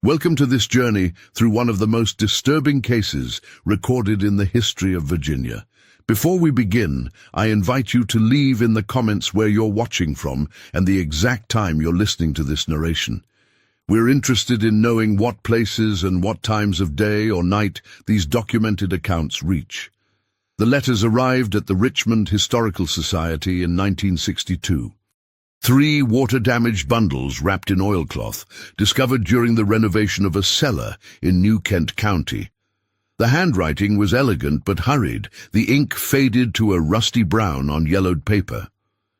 Welcome to this journey through one of the most disturbing cases recorded in the history of Virginia. Before we begin, I invite you to leave in the comments where you're watching from and the exact time you're listening to this narration. We're interested in knowing what places and what times of day or night these documented accounts reach. The letters arrived at the Richmond Historical Society in 1962. 3 water-damaged bundles wrapped in oilcloth, discovered during the renovation of a cellar in New Kent County. The handwriting was elegant but hurried, the ink faded to a rusty brown on yellowed paper.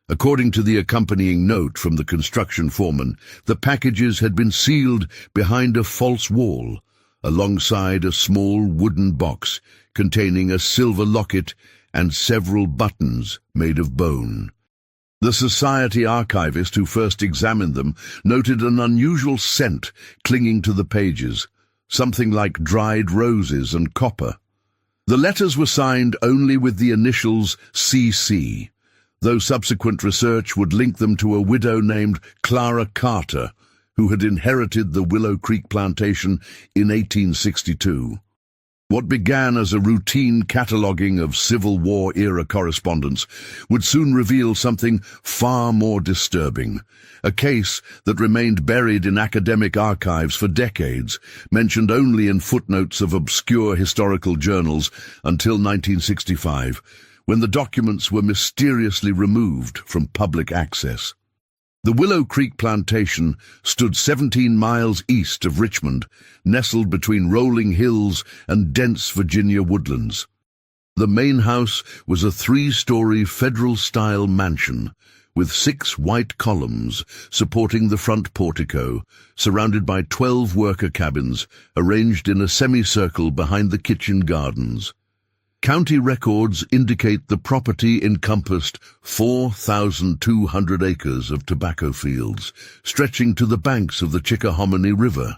According to the accompanying note from the construction foreman, the packages had been sealed behind a false wall, alongside a small wooden box containing a silver locket and several buttons made of bone. The society archivist who first examined them noted an unusual scent clinging to the pages, something like dried roses and copper. The letters were signed only with the initials CC, though subsequent research would link them to a widow named Clara Carter, who had inherited the Willow Creek Plantation in 1862. What began as a routine cataloguing of Civil War-era correspondence would soon reveal something far more disturbing, a case that remained buried in academic archives for decades, mentioned only in footnotes of obscure historical journals until 1965, when the documents were mysteriously removed from public access. The Willow Creek Plantation stood 17 miles east of Richmond, nestled between rolling hills and dense Virginia woodlands. The main house was a 3-story federal-style mansion, with 6 white columns supporting the front portico, surrounded by 12 worker cabins arranged in a semicircle behind the kitchen gardens. County records indicate the property encompassed 4,200 acres of tobacco fields, stretching to the banks of the Chickahominy River.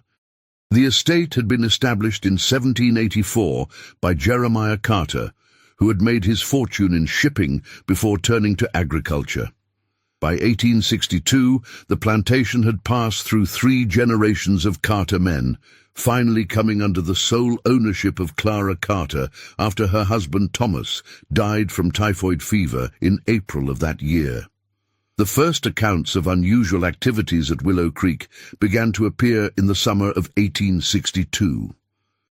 The estate had been established in 1784 by Jeremiah Carter, who had made his fortune in shipping before turning to agriculture. By 1862, the plantation had passed through 3 generations of Carter men, finally coming under the sole ownership of Clara Carter after her husband Thomas died from typhoid fever in April of that year. The first accounts of unusual activities at Willow Creek began to appear in the summer of 1862.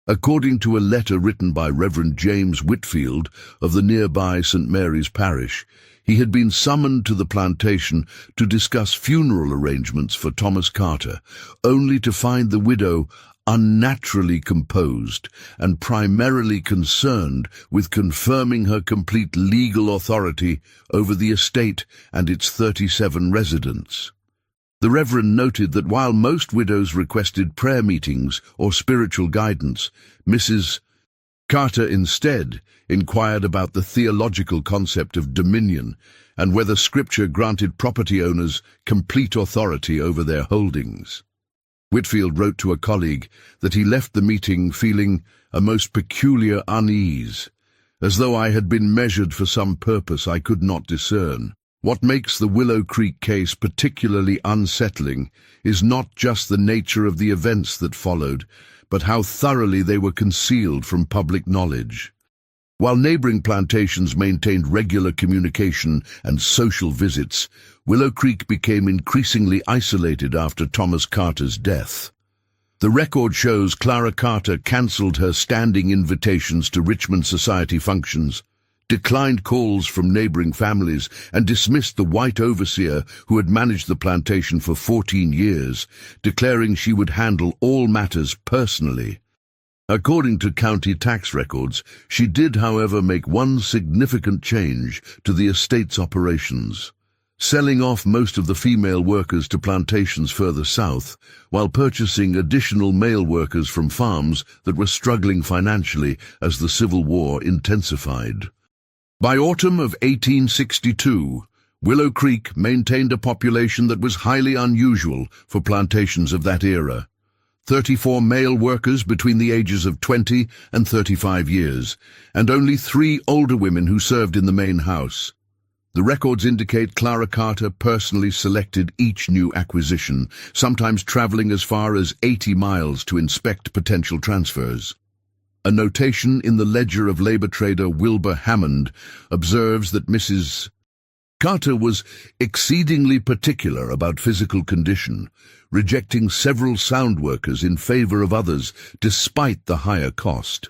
According to a letter written by Reverend James Whitfield of the nearby St. Mary's Parish, he had been summoned to the plantation to discuss funeral arrangements for Thomas Carter, only to find the widow unnaturally composed and primarily concerned with confirming her complete legal authority over the estate and its 37 residents. The Reverend noted that while most widows requested prayer meetings or spiritual guidance, Mrs. Carter instead inquired about the theological concept of dominion and whether Scripture granted property owners complete authority over their holdings. Whitfield wrote to a colleague that he left the meeting feeling a most peculiar unease, as though I had been measured for some purpose I could not discern. What makes the Willow Creek case particularly unsettling is not just the nature of the events that followed, but how thoroughly they were concealed from public knowledge. While neighboring plantations maintained regular communication and social visits, Willow Creek became increasingly isolated after Thomas Carter's death. The record shows Clara Carter cancelled her standing invitations to Richmond Society functions, declined calls from neighboring families, and dismissed the white overseer who had managed the plantation for 14 years, declaring she would handle all matters personally. According to county tax records, she did, however, make one significant change to the estate's operations, selling off most of the female workers to plantations further south, while purchasing additional male workers from farms that were struggling financially as the Civil War intensified. By autumn of 1862, Willow Creek maintained a population that was highly unusual for plantations of that era. 34 male workers between the ages of 20 and 35 years, and only 3 older women who served in the main house. The records indicate Clara Carter personally selected each new acquisition, sometimes traveling as far as 80 miles to inspect potential transfers. A notation in the ledger of labor trader Wilbur Hammond observes that Mrs. Carter was exceedingly particular about physical condition, rejecting several sound workers in favor of others despite the higher cost.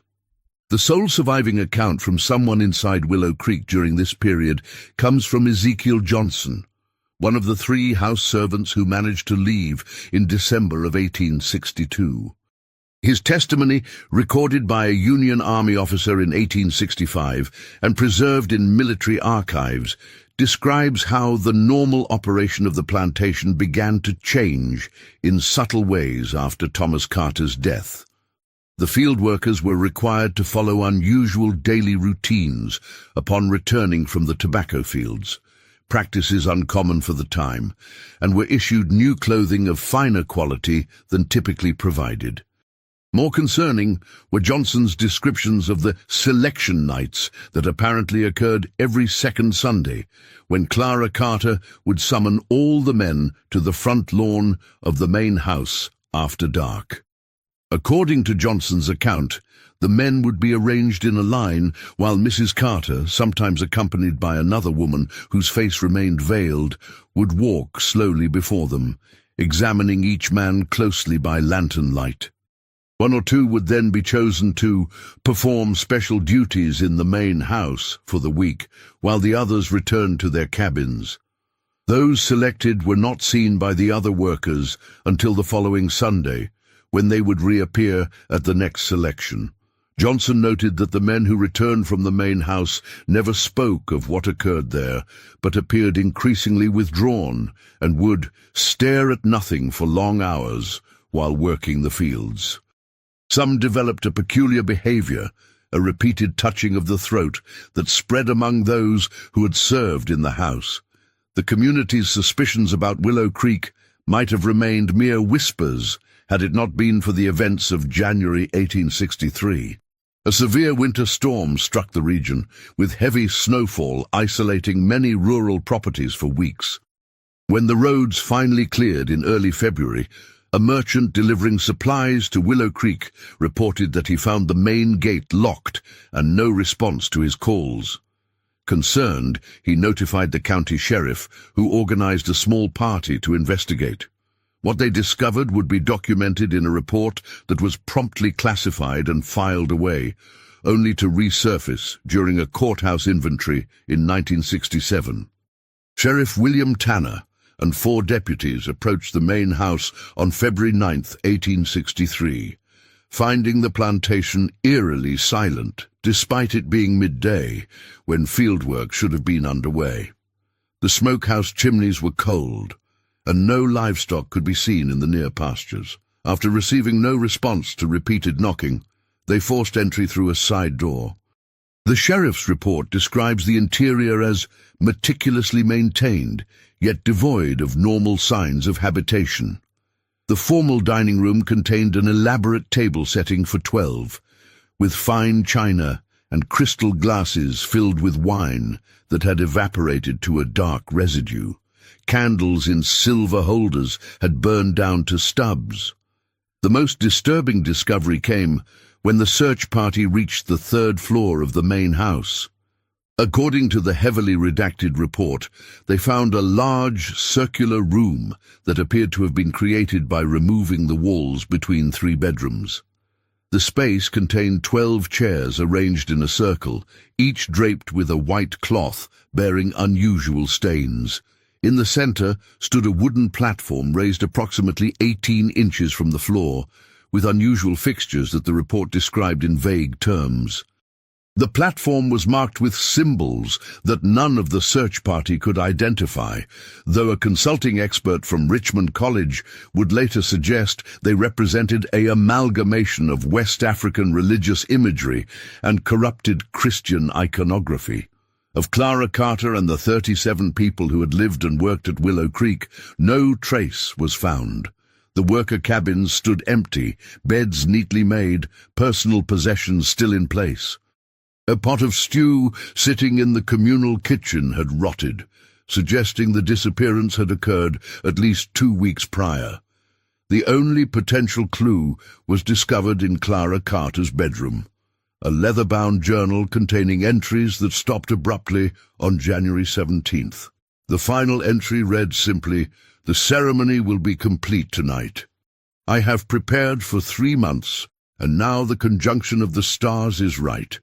The sole surviving account from someone inside Willow Creek during this period comes from Ezekiel Johnson, one of the 3 house servants who managed to leave in December of 1862. His testimony, recorded by a Union Army officer in 1865 and preserved in military archives, describes how the normal operation of the plantation began to change in subtle ways after Thomas Carter's death. The field workers were required to follow unusual daily routines upon returning from the tobacco fields, practices uncommon for the time, and were issued new clothing of finer quality than typically provided. More concerning were Johnson's descriptions of the selection nights that apparently occurred every second Sunday, when Clara Carter would summon all the men to the front lawn of the main house after dark. According to Johnson's account, the men would be arranged in a line while Mrs. Carter, sometimes accompanied by another woman whose face remained veiled, would walk slowly before them, examining each man closely by lantern light. 1 or 2 would then be chosen to perform special duties in the main house for the week, while the others returned to their cabins. Those selected were not seen by the other workers until the following Sunday, when they would reappear at the next selection. Johnson noted that the men who returned from the main house never spoke of what occurred there, but appeared increasingly withdrawn and would stare at nothing for long hours while working the fields. Some developed a peculiar behavior, a repeated touching of the throat that spread among those who had served in the house. The community's suspicions about Willow Creek might have remained mere whispers had it not been for the events of January 1863. A severe winter storm struck the region, with heavy snowfall isolating many rural properties for weeks. When the roads finally cleared in early February, a merchant delivering supplies to Willow Creek reported that he found the main gate locked and no response to his calls. Concerned, he notified the county sheriff, who organized a small party to investigate. What they discovered would be documented in a report that was promptly classified and filed away, only to resurface during a courthouse inventory in 1967. Sheriff William Tanner and 4 deputies approached the main house on February 9, 1863, finding the plantation eerily silent, despite it being midday, when fieldwork should have been underway. The smokehouse chimneys were cold, and no livestock could be seen in the near pastures. After receiving no response to repeated knocking, they forced entry through a side door. The sheriff's report describes the interior as meticulously maintained, yet devoid of normal signs of habitation. The formal dining room contained an elaborate table setting for 12, with fine china and crystal glasses filled with wine that had evaporated to a dark residue. Candles in silver holders had burned down to stubs. The most disturbing discovery came when the search party reached the 3rd floor of the main house. According to the heavily redacted report, they found a large circular room that appeared to have been created by removing the walls between 3 bedrooms. The space contained 12 chairs arranged in a circle, each draped with a white cloth bearing unusual stains. In the center stood a wooden platform raised approximately 18 inches from the floor, with unusual fixtures that the report described in vague terms. The platform was marked with symbols that none of the search party could identify, though a consulting expert from Richmond College would later suggest they represented an amalgamation of West African religious imagery and corrupted Christian iconography. Of Clara Carter and the 37 people who had lived and worked at Willow Creek, no trace was found. The worker cabins stood empty, beds neatly made, personal possessions still in place. A pot of stew sitting in the communal kitchen had rotted, suggesting the disappearance had occurred at least 2 weeks prior. The only potential clue was discovered in Clara Carter's bedroom, a leather-bound journal containing entries that stopped abruptly on January 17th. The final entry read simply, "The ceremony will be complete tonight. I have prepared for 3 months, and now the conjunction of the stars is right.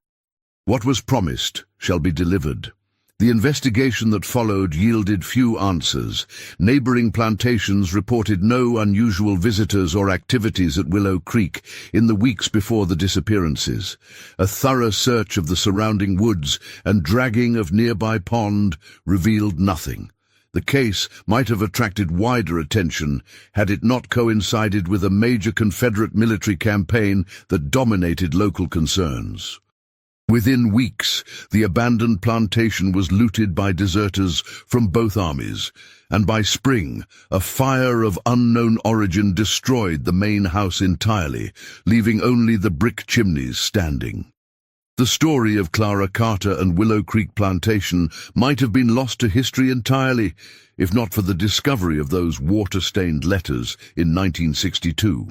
What was promised shall be delivered." The investigation that followed yielded few answers. Neighboring plantations reported no unusual visitors or activities at Willow Creek in the weeks before the disappearances. A thorough search of the surrounding woods and dragging of nearby pond revealed nothing. The case might have attracted wider attention had it not coincided with a major Confederate military campaign that dominated local concerns. Within weeks, the abandoned plantation was looted by deserters from both armies, and by spring, a fire of unknown origin destroyed the main house entirely, leaving only the brick chimneys standing. The story of Clara Carter and Willow Creek Plantation might have been lost to history entirely, if not for the discovery of those water-stained letters in 1962.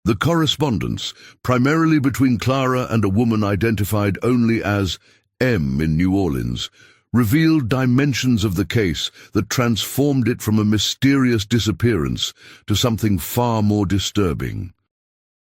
The correspondence, primarily between Clara and a woman identified only as M in New Orleans, revealed dimensions of the case that transformed it from a mysterious disappearance to something far more disturbing.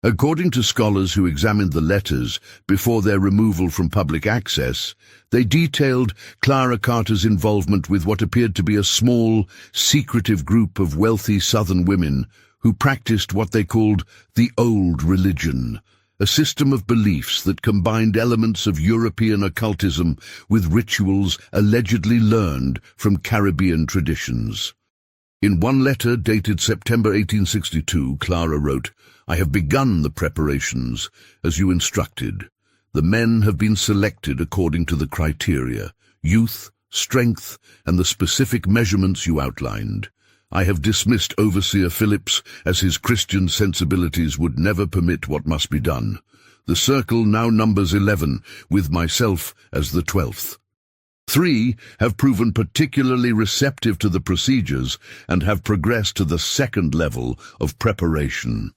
According to scholars who examined the letters before their removal from public access, they detailed Clara Carter's involvement with what appeared to be a small, secretive group of wealthy Southern women who practiced what they called the old religion, a system of beliefs that combined elements of European occultism with rituals allegedly learned from Caribbean traditions. In one letter dated September 1862, Clara wrote, "I have begun the preparations, as you instructed. The men have been selected according to the criteria, youth, strength, and the specific measurements you outlined. I have dismissed Overseer Phillips, as his Christian sensibilities would never permit what must be done. The circle now numbers 11, with myself as the 12th. 3 have proven particularly receptive to the procedures and have progressed to the second level of preparation."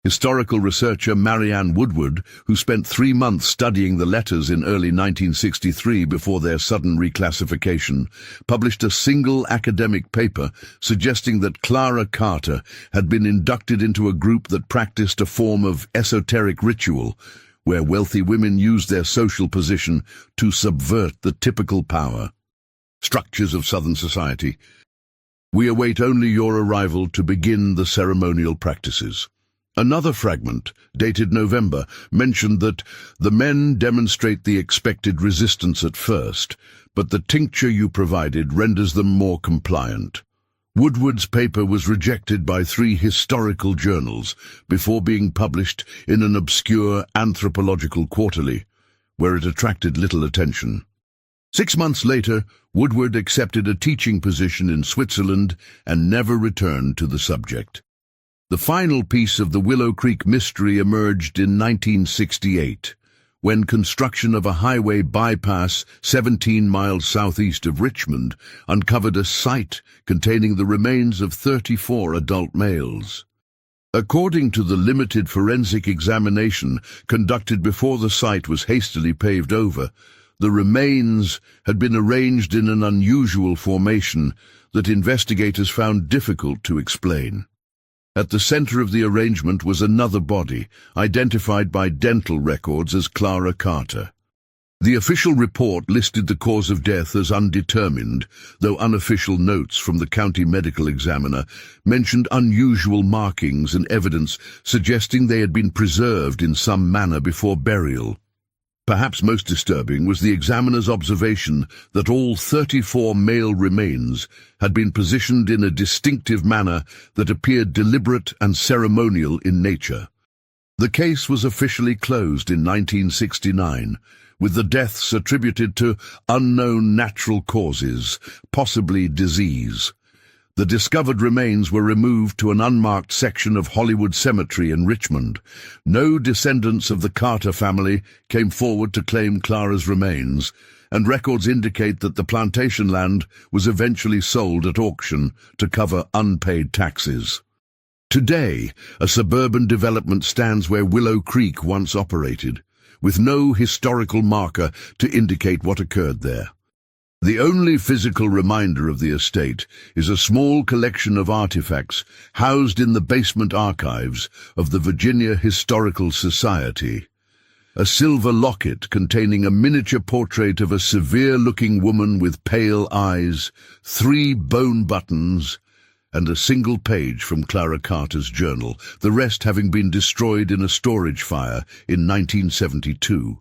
Historical researcher Marianne Woodward, who spent 3 months studying the letters in early 1963 before their sudden reclassification, published a single academic paper suggesting that Clara Carter had been inducted into a group that practiced a form of esoteric ritual, where wealthy women used their social position to subvert the typical power structures of Southern society. We await only your arrival to begin the ceremonial practices. Another fragment, dated November, mentioned that the men demonstrate the expected resistance at first, but the tincture you provided renders them more compliant. Woodward's paper was rejected by 3 historical journals before being published in an obscure anthropological quarterly, where it attracted little attention. 6 months later, Woodward accepted a teaching position in Switzerland and never returned to the subject. The final piece of the Willow Creek mystery emerged in 1968, when construction of a highway bypass 17 miles southeast of Richmond uncovered a site containing the remains of 34 adult males. According to the limited forensic examination conducted before the site was hastily paved over, the remains had been arranged in an unusual formation that investigators found difficult to explain. At the center of the arrangement was another body, identified by dental records as Clara Carter. The official report listed the cause of death as undetermined, though unofficial notes from the county medical examiner mentioned unusual markings and evidence suggesting they had been preserved in some manner before burial. Perhaps most disturbing was the examiner's observation that all 34 male remains had been positioned in a distinctive manner that appeared deliberate and ceremonial in nature. The case was officially closed in 1969, with the deaths attributed to unknown natural causes, possibly disease. The discovered remains were removed to an unmarked section of Hollywood Cemetery in Richmond. No descendants of the Carter family came forward to claim Clara's remains, and records indicate that the plantation land was eventually sold at auction to cover unpaid taxes. Today, a suburban development stands where Willow Creek once operated, with no historical marker to indicate what occurred there. The only physical reminder of the estate is a small collection of artifacts housed in the basement archives of the Virginia Historical Society. A silver locket containing a miniature portrait of a severe-looking woman with pale eyes, 3 bone buttons, and a single page from Clara Carter's journal, the rest having been destroyed in a storage fire in 1972.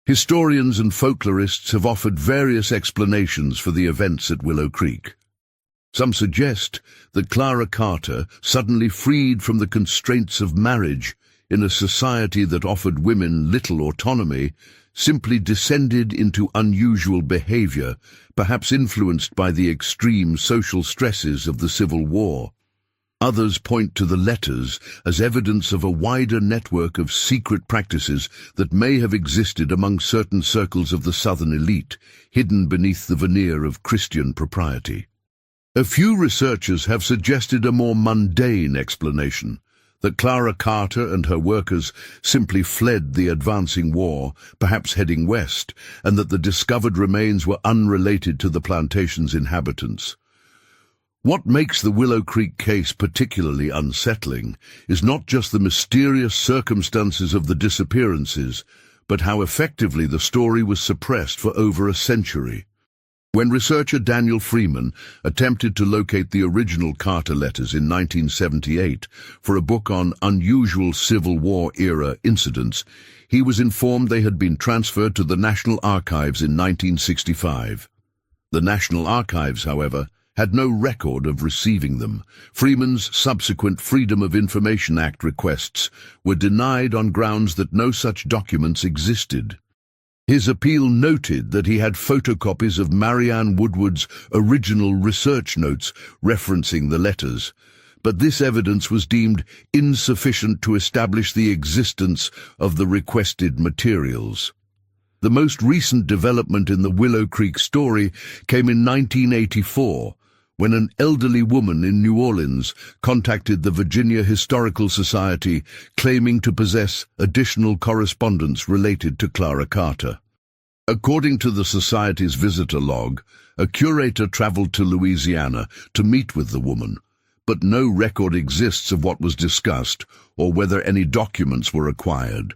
Historians and folklorists have offered various explanations for the events at Willow Creek. Some suggest that Clara Carter, suddenly freed from the constraints of marriage in a society that offered women little autonomy, simply descended into unusual behavior, perhaps influenced by the extreme social stresses of the Civil War. Others point to the letters as evidence of a wider network of secret practices that may have existed among certain circles of the Southern elite, hidden beneath the veneer of Christian propriety. A few researchers have suggested a more mundane explanation, that Clara Carter and her workers simply fled the advancing war, perhaps heading west, and that the discovered remains were unrelated to the plantation's inhabitants. What makes the Willow Creek case particularly unsettling is not just the mysterious circumstances of the disappearances, but how effectively the story was suppressed for over a century. When researcher Daniel Freeman attempted to locate the original Carter letters in 1978 for a book on unusual Civil War-era incidents, he was informed they had been transferred to the National Archives in 1965. The National Archives, however, had no record of receiving them. Freeman's subsequent Freedom of Information Act requests were denied on grounds that no such documents existed. His appeal noted that he had photocopies of Marianne Woodward's original research notes referencing the letters, but this evidence was deemed insufficient to establish the existence of the requested materials. The most recent development in the Willow Creek story came in 1984, when an elderly woman in New Orleans contacted the Virginia Historical Society claiming to possess additional correspondence related to Clara Carter. According to the Society's visitor log, a curator traveled to Louisiana to meet with the woman, but no record exists of what was discussed or whether any documents were acquired.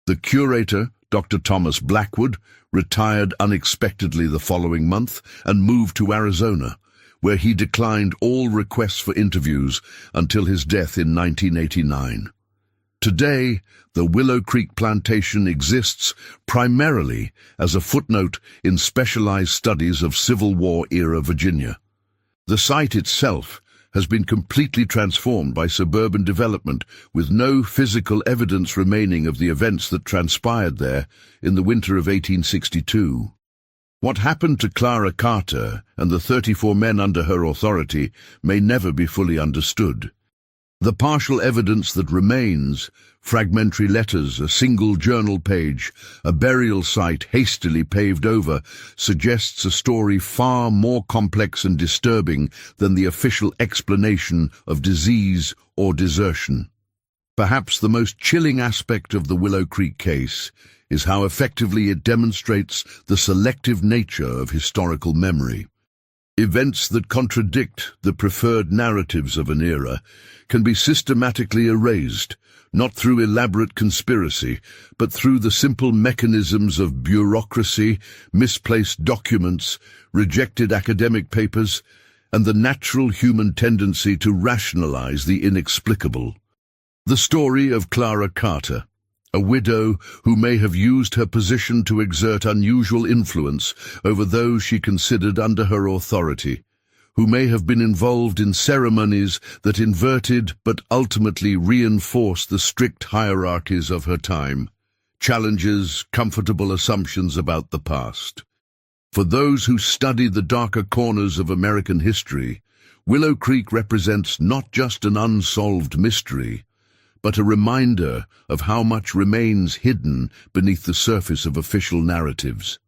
The curator, Dr. Thomas Blackwood, retired unexpectedly the following month and moved to Arizona, where he declined all requests for interviews until his death in 1989. Today, the Willow Creek Plantation exists primarily as a footnote in specialized studies of Civil War-era Virginia. The site itself has been completely transformed by suburban development, with no physical evidence remaining of the events that transpired there in the winter of 1862. What happened to Clara Carter and the 34 men under her authority may never be fully understood. The partial evidence that remains, fragmentary letters, a single journal page, a burial site hastily paved over, suggests a story far more complex and disturbing than the official explanation of disease or desertion. Perhaps the most chilling aspect of the Willow Creek case is how effectively it demonstrates the selective nature of historical memory. Events that contradict the preferred narratives of an era can be systematically erased, not through elaborate conspiracy, but through the simple mechanisms of bureaucracy, misplaced documents, rejected academic papers, and the natural human tendency to rationalize the inexplicable. The story of Clara Carter, a widow who may have used her position to exert unusual influence over those she considered under her authority, who may have been involved in ceremonies that inverted but ultimately reinforced the strict hierarchies of her time, challenges comfortable assumptions about the past. For those who study the darker corners of American history, Willow Creek represents not just an unsolved mystery, but a reminder of how much remains hidden beneath the surface of official narratives.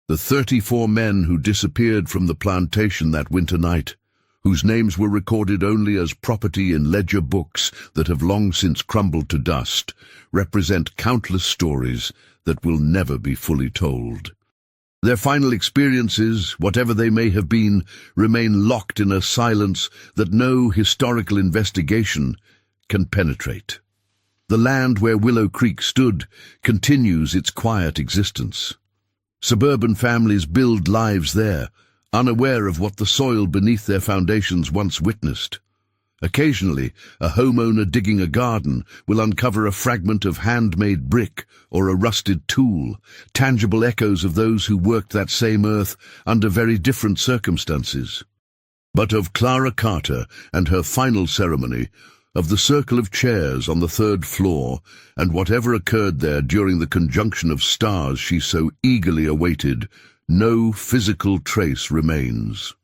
The 34 men who disappeared from the plantation that winter night, whose names were recorded only as property in ledger books that have long since crumbled to dust, represent countless stories that will never be fully told. Their final experiences, whatever they may have been, remain locked in a silence that no historical investigation can penetrate. The land where Willow Creek stood continues its quiet existence. Suburban families build lives there, unaware of what the soil beneath their foundations once witnessed. Occasionally, a homeowner digging a garden will uncover a fragment of handmade brick or a rusted tool, tangible echoes of those who worked that same earth under very different circumstances. But of Clara Carter and her final ceremony, of the circle of chairs on the 3rd floor, and whatever occurred there during the conjunction of stars she so eagerly awaited, no physical trace remains.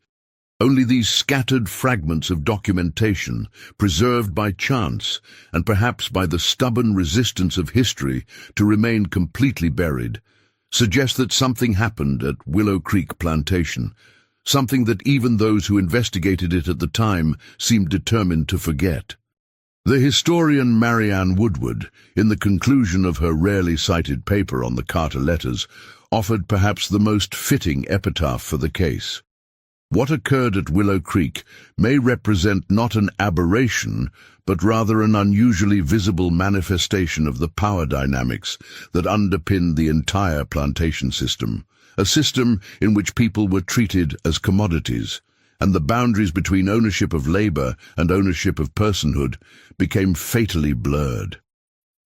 Only these scattered fragments of documentation, preserved by chance and perhaps by the stubborn resistance of history to remain completely buried, suggest that something happened at Willow Creek Plantation, something that even those who investigated it at the time seemed determined to forget. The historian Marianne Woodward, in the conclusion of her rarely cited paper on the Carter letters, offered perhaps the most fitting epitaph for the case. What occurred at Willow Creek may represent not an aberration, but rather an unusually visible manifestation of the power dynamics that underpinned the entire plantation system, a system in which people were treated as commodities, and the boundaries between ownership of labor and ownership of personhood became fatally blurred.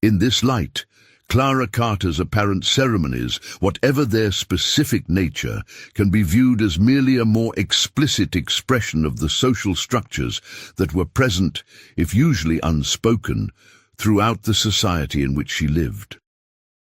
In this light, Clara Carter's apparent ceremonies, whatever their specific nature, can be viewed as merely a more explicit expression of the social structures that were present, if usually unspoken, throughout the society in which she lived.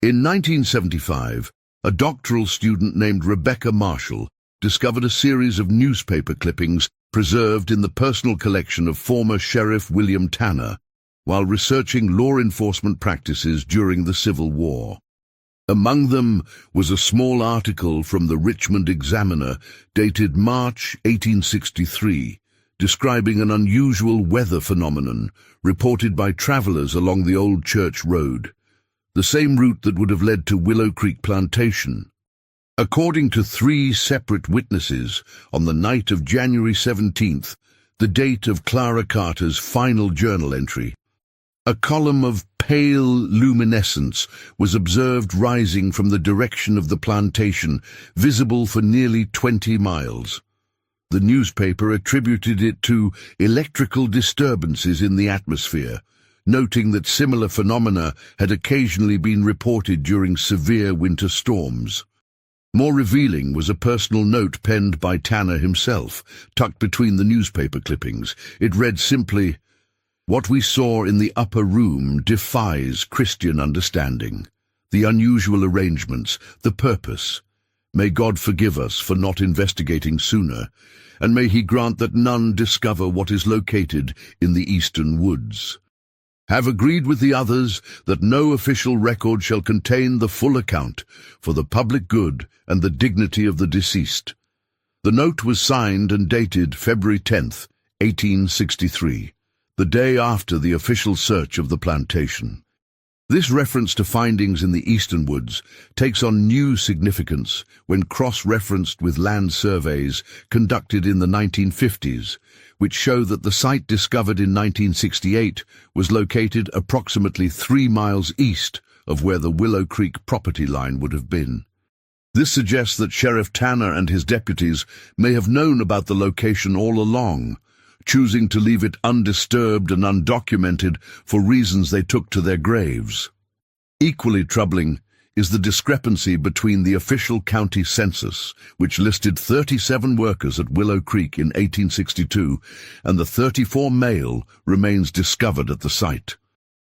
In 1975, a doctoral student named Rebecca Marshall discovered a series of newspaper clippings preserved in the personal collection of former Sheriff William Tanner while researching law enforcement practices during the Civil War. Among them was a small article from the Richmond Examiner dated March 1863, describing an unusual weather phenomenon reported by travelers along the Old Church Road, the same route that would have led to Willow Creek Plantation. According to 3 separate witnesses, on the night of January 17th, the date of Clara Carter's final journal entry, a column of pale luminescence was observed rising from the direction of the plantation, visible for nearly 20 miles. The newspaper attributed it to electrical disturbances in the atmosphere, noting that similar phenomena had occasionally been reported during severe winter storms. More revealing was a personal note penned by Tanner himself, tucked between the newspaper clippings. It read simply, "What we saw in the upper room defies Christian understanding. The unusual arrangements, the purpose. May God forgive us for not investigating sooner, and may He grant that none discover what is located in the eastern woods. Have agreed with the others that no official record shall contain the full account for the public good and the dignity of the deceased." The note was signed and dated February 10th, 1863, the day after the official search of the plantation. This reference to findings in the eastern woods takes on new significance when cross-referenced with land surveys conducted in the 1950s, which show that the site discovered in 1968 was located approximately 3 miles east of where the Willow Creek property line would have been. This suggests that Sheriff Tanner and his deputies may have known about the location all along, choosing to leave it undisturbed and undocumented for reasons they took to their graves. Equally troubling is the discrepancy between the official county census, which listed 37 workers at Willow Creek in 1862, and the 34 male remains discovered at the site.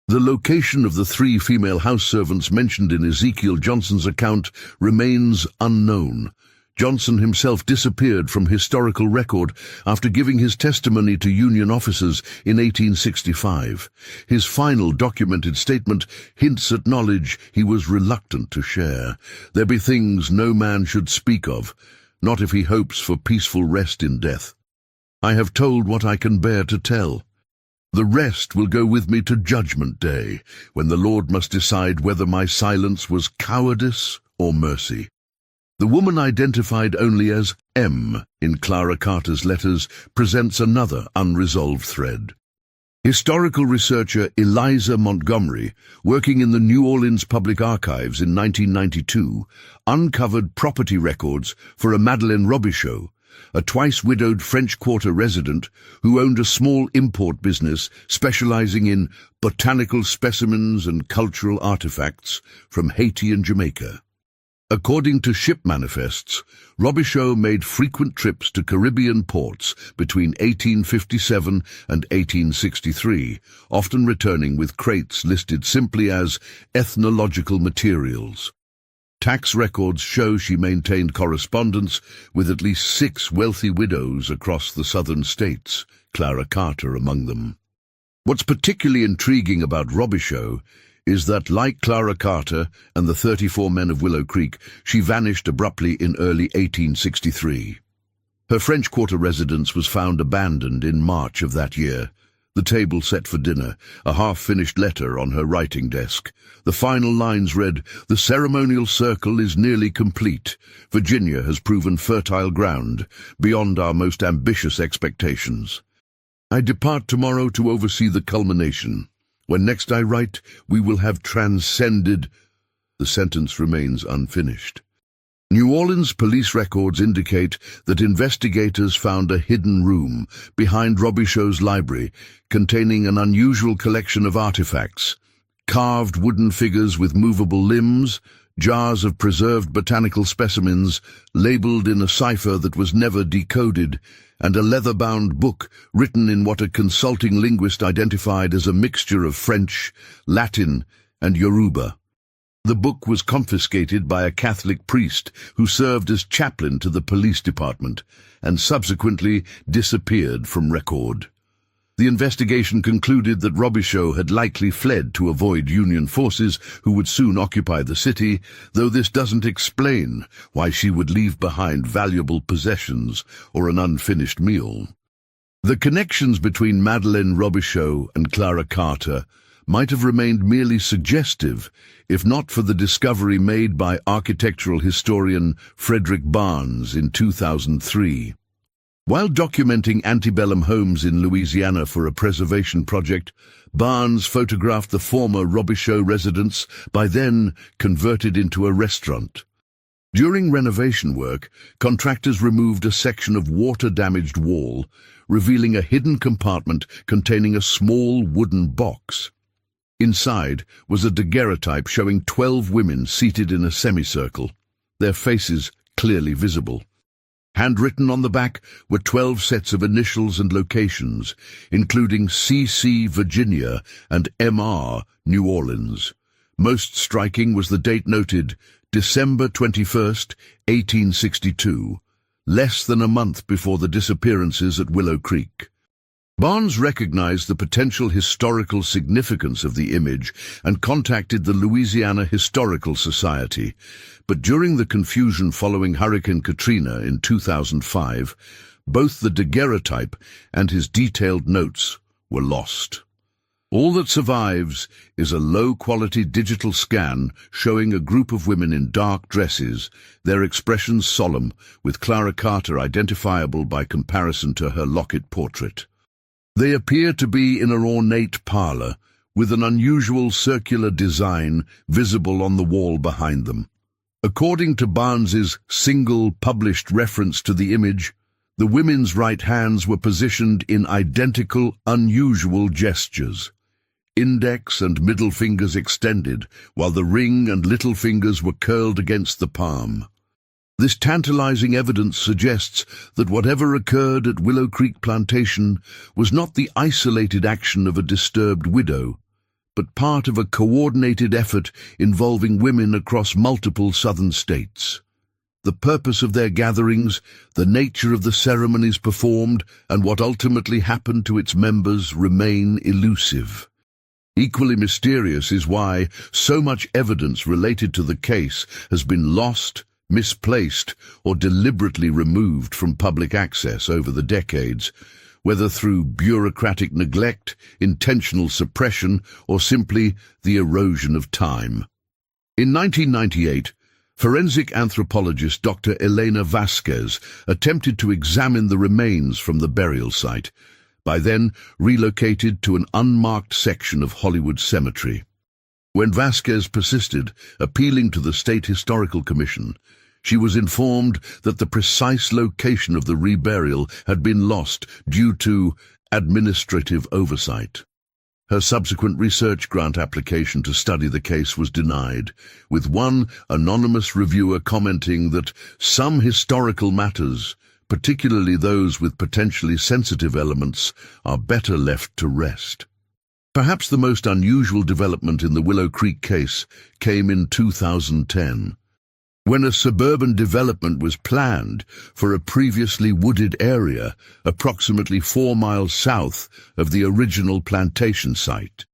The location of the 3 female house servants mentioned in Ezekiel Johnson's account remains unknown, Johnson himself disappeared from historical record after giving his testimony to Union officers in 1865. His final documented statement hints at knowledge he was reluctant to share. "There be things no man should speak of, not if he hopes for peaceful rest in death. I have told what I can bear to tell. The rest will go with me to Judgment Day, when the Lord must decide whether my silence was cowardice or mercy." The woman identified only as M in Clara Carter's letters presents another unresolved thread. Historical researcher Eliza Montgomery, working in the New Orleans Public Archives in 1992, uncovered property records for a Madeleine Robichaud, a twice-widowed French Quarter resident who owned a small import business specializing in botanical specimens and cultural artifacts from Haiti and Jamaica. According to ship manifests, Robichaud made frequent trips to Caribbean ports between 1857 and 1863, often returning with crates listed simply as ethnological materials. Tax records show she maintained correspondence with at least 6 wealthy widows across the southern states, Clara Carter among them. What's particularly intriguing about Robichaud is that, like Clara Carter and the 34 men of Willow Creek, she vanished abruptly in early 1863. Her French Quarter residence was found abandoned in March of that year. The table set for dinner, a half-finished letter on her writing desk. The final lines read, "The ceremonial circle is nearly complete. Virginia has proven fertile ground, beyond our most ambitious expectations. I depart tomorrow to oversee the culmination. When next I write, we will have transcended—" The sentence remains unfinished. New Orleans police records indicate that investigators found a hidden room behind Robichaud's library containing an unusual collection of artifacts: carved wooden figures with movable limbs, jars of preserved botanical specimens labeled in a cipher that was never decoded, and a leather-bound book written in what a consulting linguist identified as a mixture of French, Latin, and Yoruba. The book was confiscated by a Catholic priest who served as chaplain to the police department and subsequently disappeared from record. The investigation concluded that Robichaud had likely fled to avoid Union forces who would soon occupy the city, though this doesn't explain why she would leave behind valuable possessions or an unfinished meal. The connections between Madeleine Robichaud and Clara Carter might have remained merely suggestive if not for the discovery made by architectural historian Frederick Barnes in 2003. While documenting antebellum homes in Louisiana for a preservation project, Barnes photographed the former Robichaud residence, by then converted into a restaurant. During renovation work, contractors removed a section of water-damaged wall, revealing a hidden compartment containing a small wooden box. Inside was a daguerreotype showing 12 women seated in a semicircle, their faces clearly visible. Handwritten on the back were 12 sets of initials and locations, including CC Virginia and MR New Orleans. Most striking was the date noted, December 21st, 1862, less than a month before the disappearances at Willow Creek. Barnes recognized the potential historical significance of the image and contacted the Louisiana Historical Society, but during the confusion following Hurricane Katrina in 2005, both the daguerreotype and his detailed notes were lost. All that survives is a low-quality digital scan showing a group of women in dark dresses, their expressions solemn, with Clara Carter identifiable by comparison to her locket portrait. They appear to be in an ornate parlor, with an unusual circular design visible on the wall behind them. According to Barnes's single published reference to the image, the women's right hands were positioned in identical, unusual gestures. Index and middle fingers extended, while the ring and little fingers were curled against the palm. This tantalizing evidence suggests that whatever occurred at Willow Creek Plantation was not the isolated action of a disturbed widow, but part of a coordinated effort involving women across multiple southern states. The purpose of their gatherings, the nature of the ceremonies performed, and what ultimately happened to its members remain elusive. Equally mysterious is why so much evidence related to the case has been lost, misplaced, or deliberately removed from public access over the decades, whether through bureaucratic neglect, intentional suppression, or simply the erosion of time. In 1998, forensic anthropologist Dr. Elena Vasquez attempted to examine the remains from the burial site, by then relocated to an unmarked section of Hollywood Cemetery. When Vasquez persisted, appealing to the State Historical Commission, she was informed that the precise location of the reburial had been lost due to administrative oversight. Her subsequent research grant application to study the case was denied, with one anonymous reviewer commenting that some historical matters, particularly those with potentially sensitive elements, are better left to rest. Perhaps the most unusual development in the Willow Creek case came in 2010. When a suburban development was planned for a previously wooded area approximately 4 miles south of the original Plantation site.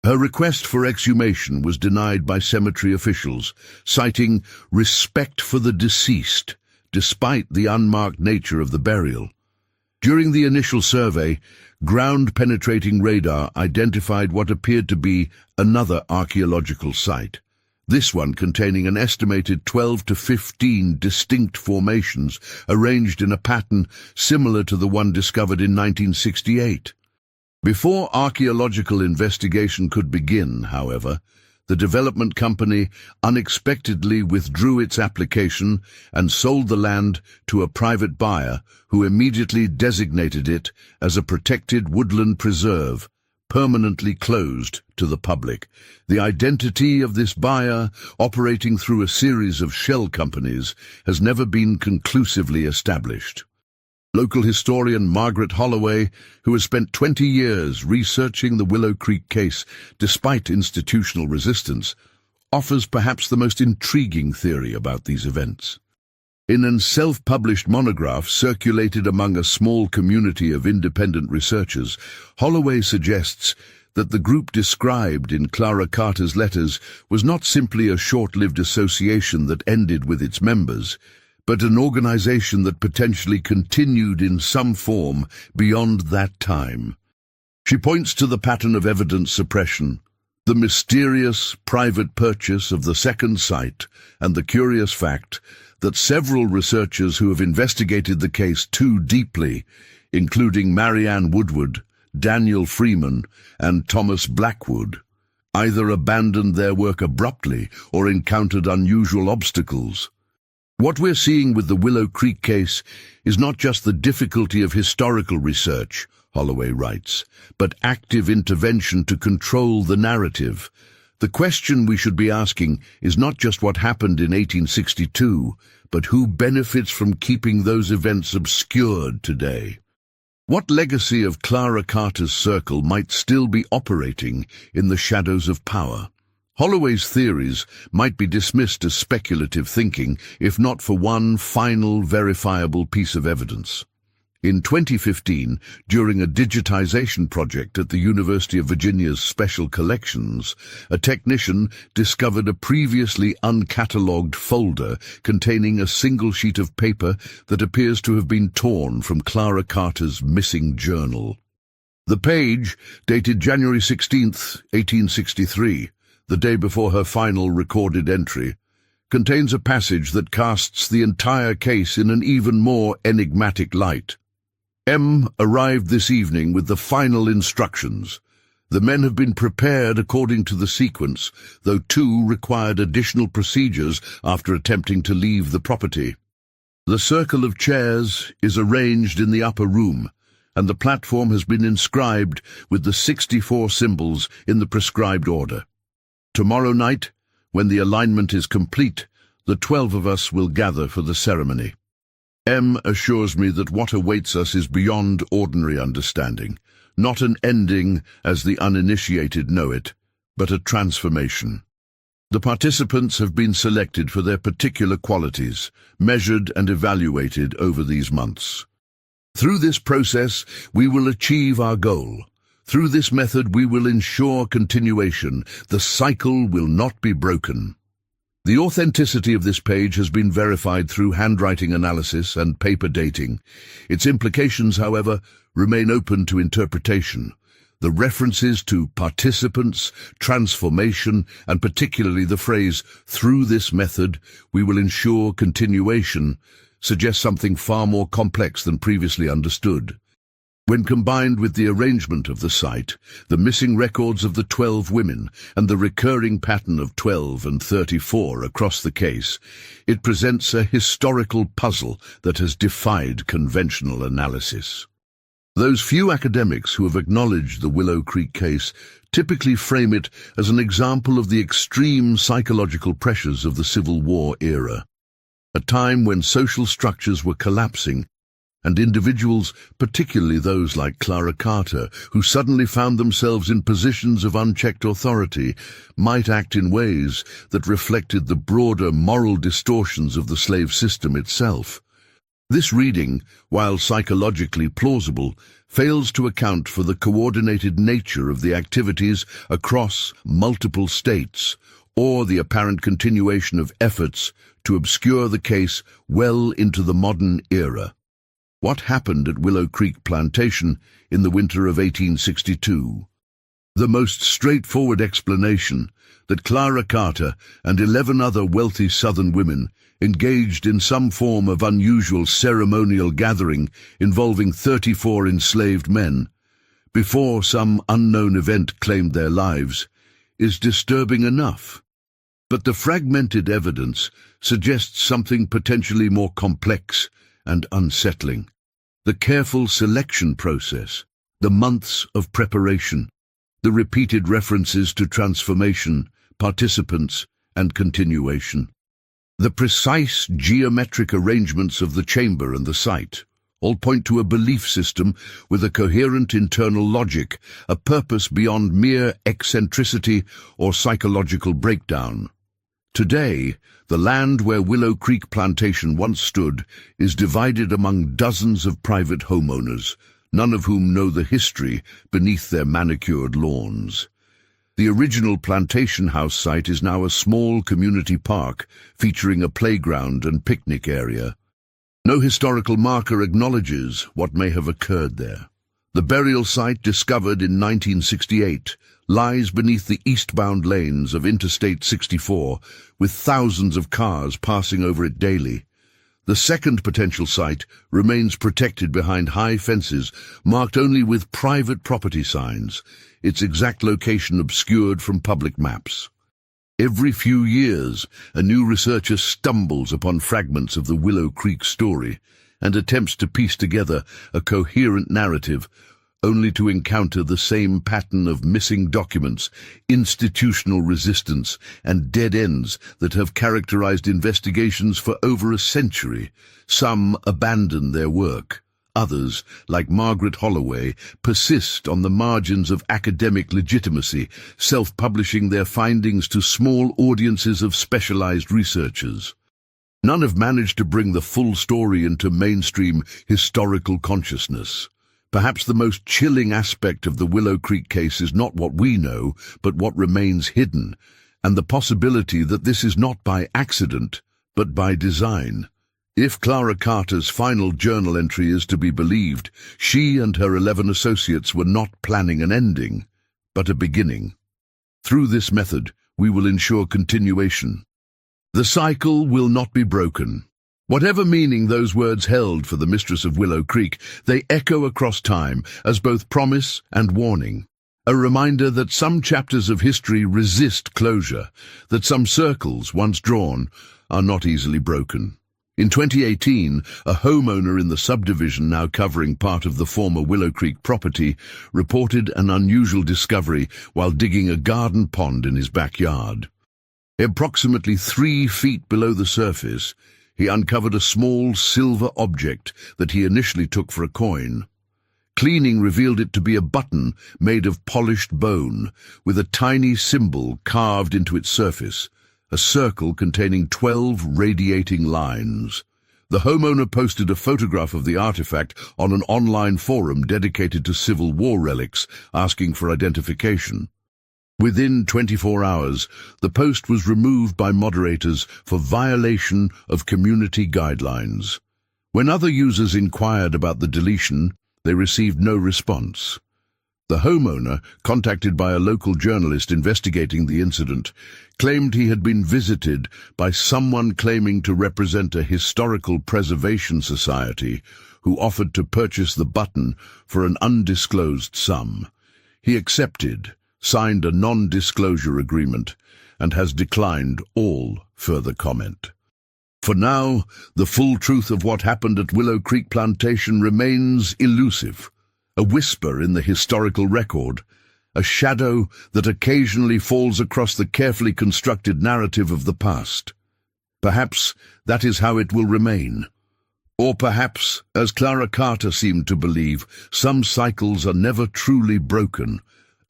Her request for exhumation was denied by cemetery officials, citing respect for the deceased, despite the unmarked nature of the burial. During the initial survey, ground-penetrating radar identified what appeared to be another archaeological site. This one containing an estimated 12 to 15 distinct formations arranged in a pattern similar to the one discovered in 1968. Before archaeological investigation could begin, however, the development company unexpectedly withdrew its application and sold the land to a private buyer who immediately designated it as a protected woodland preserve, permanently closed to the public. The identity of this buyer, operating through a series of shell companies, has never been conclusively established. Local historian Margaret Holloway, who has spent 20 years researching the Willow Creek case despite institutional resistance, offers perhaps the most intriguing theory about these events. In a self-published monograph circulated among a small community of independent researchers, Holloway suggests that the group described in Clara Carter's letters was not simply a short-lived association that ended with its members, but an organization that potentially continued in some form beyond that time. She points to the pattern of evidence suppression, the mysterious private purchase of the second site, and the curious fact that several researchers who have investigated the case too deeply, including Marianne Woodward, Daniel Freeman, and Thomas Blackwood, either abandoned their work abruptly or encountered unusual obstacles. What we're seeing with the Willow Creek case is not just the difficulty of historical research, Holloway writes, but active intervention to control the narrative. The question we should be asking is not just what happened in 1862, but who benefits from keeping those events obscured today. What legacy of Clara Carter's circle might still be operating in the shadows of power? Holloway's theories might be dismissed as speculative thinking if not for one final verifiable piece of evidence. In 2015, during a digitization project at the University of Virginia's Special Collections, a technician discovered a previously uncatalogued folder containing a single sheet of paper that appears to have been torn from Clara Carter's missing journal. The page, dated January 16, 1863, the day before her final recorded entry, contains a passage that casts the entire case in an even more enigmatic light. M arrived this evening with the final instructions. The men have been prepared according to the sequence, though 2 required additional procedures after attempting to leave the property. The circle of chairs is arranged in the upper room, and the platform has been inscribed with the 64 symbols in the prescribed order. Tomorrow night, when the alignment is complete, the 12 of us will gather for the ceremony. M assures me that what awaits us is beyond ordinary understanding, not an ending as the uninitiated know it, but a transformation. The participants have been selected for their particular qualities, measured and evaluated over these months. Through this process, we will achieve our goal. Through this method, we will ensure continuation. The cycle will not be broken. The authenticity of this page has been verified through handwriting analysis and paper dating. Its implications, however, remain open to interpretation. The references to participants, transformation, and particularly the phrase, "through this method, we will ensure continuation," suggest something far more complex than previously understood. When combined with the arrangement of the site, the missing records of the 12 women, and the recurring pattern of 12 and 34 across the case, it presents a historical puzzle that has defied conventional analysis. Those few academics who have acknowledged the Willow Creek case typically frame it as an example of the extreme psychological pressures of the Civil War era, a time when social structures were collapsing and individuals, particularly those like Clara Carter, who suddenly found themselves in positions of unchecked authority, might act in ways that reflected the broader moral distortions of the slave system itself. This reading, while psychologically plausible, fails to account for the coordinated nature of the activities across multiple states, or the apparent continuation of efforts to obscure the case well into the modern era. What happened at Willow Creek Plantation in the winter of 1862? The most straightforward explanation, that Clara Carter and 11 other wealthy Southern women engaged in some form of unusual ceremonial gathering involving 34 enslaved men, before some unknown event claimed their lives, is disturbing enough. But the fragmented evidence suggests something potentially more complex and unsettling. The careful selection process, the months of preparation, the repeated references to transformation, participants, and continuation. The precise geometric arrangements of the chamber and the site all point to a belief system with a coherent internal logic, a purpose beyond mere eccentricity or psychological breakdown. Today, the land where Willow Creek Plantation once stood is divided among dozens of private homeowners, none of whom know the history beneath their manicured lawns. The original plantation house site is now a small community park featuring a playground and picnic area. No historical marker acknowledges what may have occurred there. The burial site, discovered in 1968, lies beneath the eastbound lanes of Interstate 64, with thousands of cars passing over it daily. The second potential site remains protected behind high fences marked only with private property signs, its exact location obscured from public maps. Every few years, a new researcher stumbles upon fragments of the Willow Creek story and attempts to piece together a coherent narrative, only to encounter the same pattern of missing documents, institutional resistance, and dead ends that have characterized investigations for over a century. Some abandon their work. Others, like Margaret Holloway, persist on the margins of academic legitimacy, self-publishing their findings to small audiences of specialized researchers. None have managed to bring the full story into mainstream historical consciousness. Perhaps the most chilling aspect of the Willow Creek case is not what we know, but what remains hidden, and the possibility that this is not by accident, but by design. If Clara Carter's final journal entry is to be believed, she and her 11 associates were not planning an ending, but a beginning. Through this method, we will ensure continuation. The cycle will not be broken. Whatever meaning those words held for the mistress of Willow Creek, they echo across time as both promise and warning. A reminder that some chapters of history resist closure, that some circles, once drawn, are not easily broken. In 2018, a homeowner in the subdivision now covering part of the former Willow Creek property reported an unusual discovery while digging a garden pond in his backyard. Approximately 3 feet below the surface, he uncovered a small silver object that he initially took for a coin. Cleaning revealed it to be a button made of polished bone, with a tiny symbol carved into its surface, a circle containing 12 radiating lines. The homeowner posted a photograph of the artifact on an online forum dedicated to Civil War relics, asking for identification. Within 24 hours, the post was removed by moderators for violation of community guidelines. When other users inquired about the deletion, they received no response. The homeowner, contacted by a local journalist investigating the incident, claimed he had been visited by someone claiming to represent a historical preservation society who offered to purchase the button for an undisclosed sum. He accepted, signed a non-disclosure agreement, and has declined all further comment. For now, the full truth of what happened at Willow Creek Plantation remains elusive, a whisper in the historical record, a shadow that occasionally falls across the carefully constructed narrative of the past. Perhaps that is how it will remain. Or perhaps, as Clara Carter seemed to believe, some cycles are never truly broken,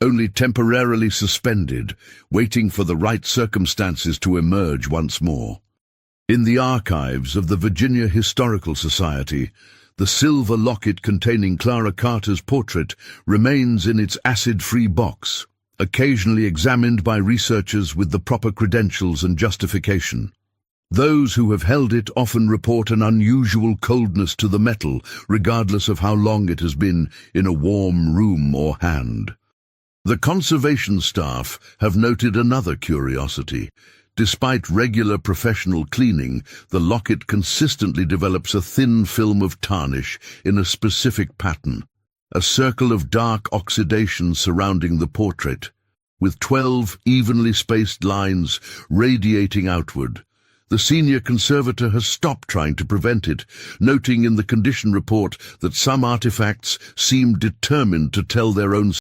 only temporarily suspended, waiting for the right circumstances to emerge once more. In the archives of the Virginia Historical Society, the silver locket containing Clara Carter's portrait remains in its acid-free box, occasionally examined by researchers with the proper credentials and justification. Those who have held it often report an unusual coldness to the metal, regardless of how long it has been in a warm room or hand. The conservation staff have noted another curiosity. Despite regular professional cleaning, the locket consistently develops a thin film of tarnish in a specific pattern, a circle of dark oxidation surrounding the portrait, with 12 evenly spaced lines radiating outward. The senior conservator has stopped trying to prevent it, noting in the condition report that some artifacts seem determined to tell their own